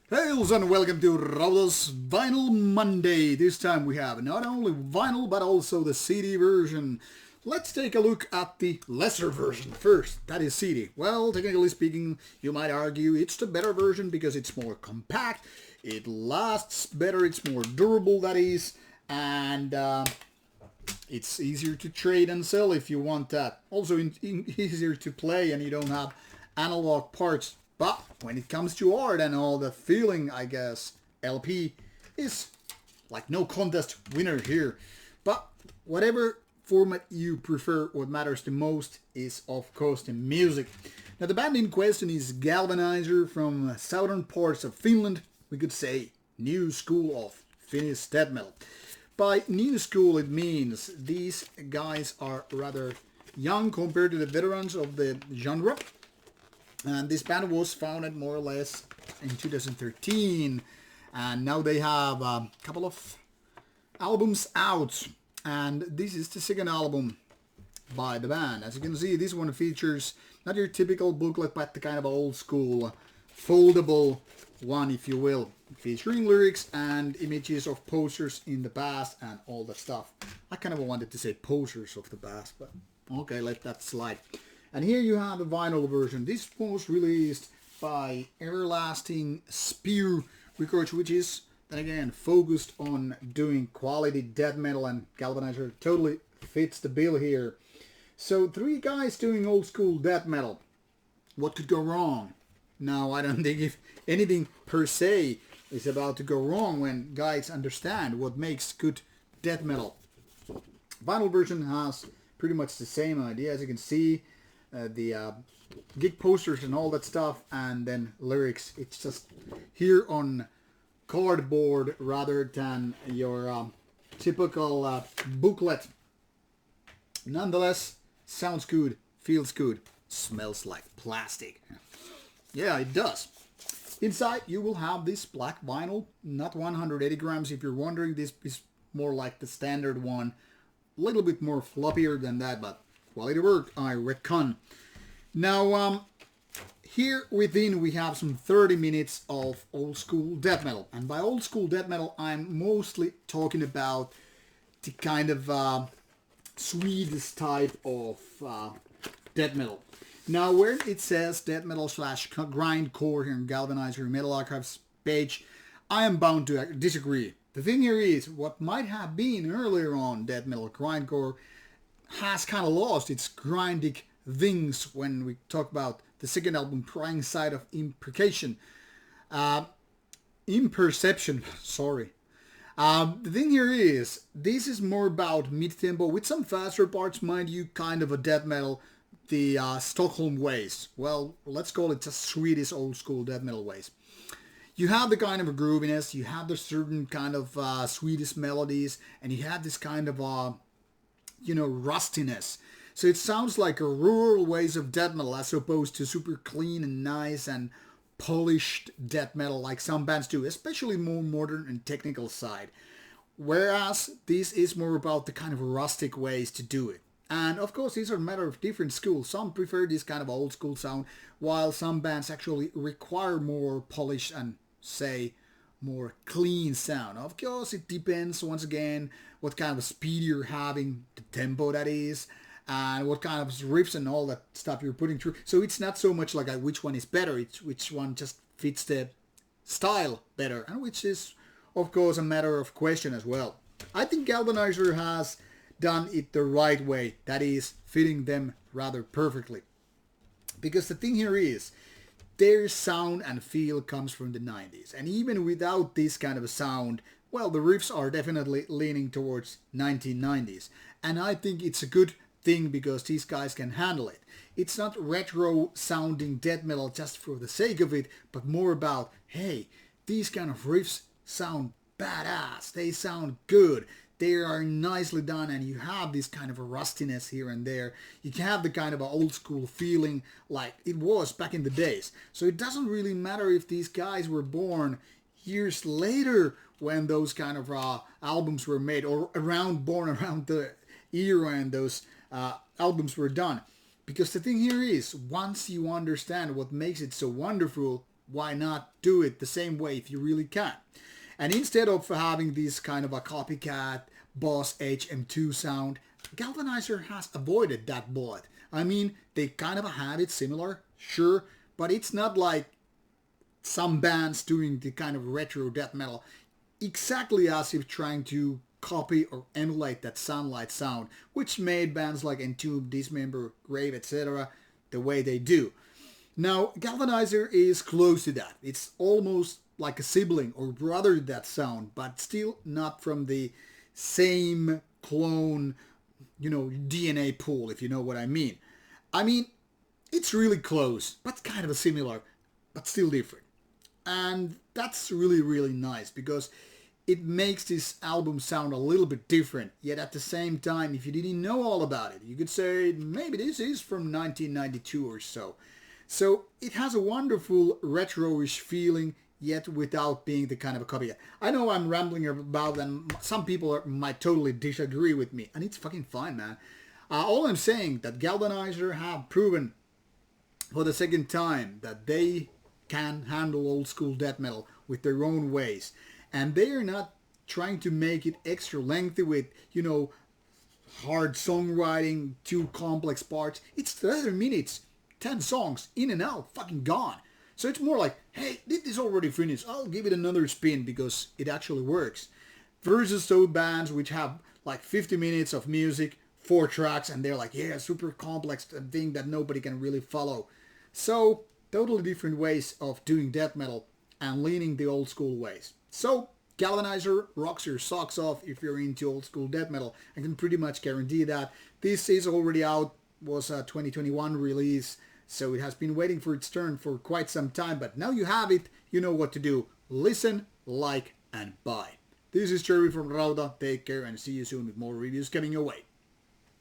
Hails and welcome to Rauta's Vinyl Monday. This time we have not only vinyl but also the CD version. Let's take a look at the lesser version first. That is CD. Well, technically speaking, you might argue it's the better version because it's more compact, it lasts better, it's more durable, that is, and it's easier to trade and sell if you want that. Also easier to play and you don't have analog parts. But when it comes to art and all the feeling, I guess, LP is like no contest winner here. But whatever format you prefer, what matters the most is, of course, the music. Now, the band in question is Galvanizer from southern parts of Finland. We could say new school of Finnish death metal. By new school, it means these guys are rather young compared to the veterans of the genre. And this band was founded more or less in 2013, and now they have a couple of albums out, and this is the second album by the band. As you can see, this one features not your typical booklet, but the kind of old school foldable one, if you will, featuring lyrics and images of posters in the past and all that stuff. I kind of wanted to say posters of the past, but okay, let that slide. And here you have the vinyl version. This was released by Everlasting Spear Records, which is, then again, focused on doing quality death metal, and Galvanizer totally fits the bill here. So, three guys doing old school death metal. What could go wrong? Now, I don't think if anything per se is about to go wrong when guys understand what makes good death metal. Vinyl version has pretty much the same idea, as you can see. The gig posters and all that stuff, and then lyrics. It's just here on cardboard rather than your typical booklet. Nonetheless, sounds good, feels good, smells like plastic. Yeah, it does. Inside you will have this black vinyl, not 180 grams if you're wondering. This is more like the standard one, a little bit more floppier than that, but quality work, I reckon. Now, here within we have some 30 minutes of old school death metal. And by old school death metal, I'm mostly talking about the kind of Swedish type of death metal. Now, where it says death metal / grindcore here in Galvanizer Metal Archives page, I am bound to disagree. The thing here is, what might have been earlier on death metal grindcore has kind of lost its grindic things when we talk about the second album, Prying Sight of Imperception. Sorry. The thing here is, this is more about mid-tempo with some faster parts, mind you, kind of a death metal, the Stockholm ways. Well, let's call it just Swedish old school death metal ways. You have the kind of a grooviness, you have the certain kind of Swedish melodies, and you have this kind of rustiness. So it sounds like a rural ways of death metal as opposed to super clean and nice and polished death metal like some bands do, especially more modern and technical side. Whereas this is more about the kind of rustic ways to do it. And of course, these are a matter of different schools. Some prefer this kind of old school sound, while some bands actually require more polish and, say, more clean sound. Of course, it depends, once again, what kind of speed you're having, the tempo that is, and what kind of riffs and all that stuff you're putting through. So it's not so much like which one is better, it's which one just fits the style better, and which is, of course, a matter of question as well. I think Galvanizer has done it the right way, that is, fitting them rather perfectly. Because the thing here is, their sound and feel comes from the 90s. And even without this kind of a sound, well, the riffs are definitely leaning towards 1990s. And I think it's a good thing because these guys can handle it. It's not retro sounding death metal just for the sake of it, but more about, hey, these kind of riffs sound badass. They sound good. They are nicely done, and you have this kind of a rustiness here and there. You can have the kind of an old school feeling like it was back in the days. So it doesn't really matter if these guys were born years later when those kind of albums were made, or born around the era and those albums were done. Because the thing here is, once you understand what makes it so wonderful, why not do it the same way if you really can? And instead of having this kind of a copycat Boss HM2 sound, Galvanizer has avoided that bullet. I mean, they kind of have it similar, sure, but it's not like some bands doing the kind of retro death metal exactly as if trying to copy or emulate that Sunlight sound, which made bands like Entomb, Dismember, Grave, etc. the way they do. Now, Galvanizer is close to that. It's almost like a sibling or brother to that sound, but still not from the same clone, DNA pool, if you know what I mean. I mean, it's really close, but kind of similar, but still different. And that's really, really nice because it makes this album sound a little bit different, yet at the same time, if you didn't know all about it, you could say maybe this is from 1992 or so. So it has a wonderful retro-ish feeling, yet without being the kind of a copycat. I know I'm rambling about and some people might totally disagree with me, and it's fucking fine, man. All I'm saying that Galvanizer have proven for the second time that they can handle old school death metal with their own ways. And they are not trying to make it extra lengthy with, hard songwriting, too complex parts. It's 30 minutes, 10 songs, in and out, fucking gone. So it's more like, hey, this is already finished. I'll give it another spin because it actually works. Versus those bands which have like 50 minutes of music, 4 tracks, and they're like, yeah, super complex thing that nobody can really follow. So, totally different ways of doing death metal and leaning the old school ways. So, Galvanizer rocks your socks off if you're into old school death metal. I can pretty much guarantee that. This is already out, was a 2021 release, so it has been waiting for its turn for quite some time, but now you have it, you know what to do. Listen, like, and buy. This is Jerry from Rauta. Take care and see you soon with more reviews coming your way.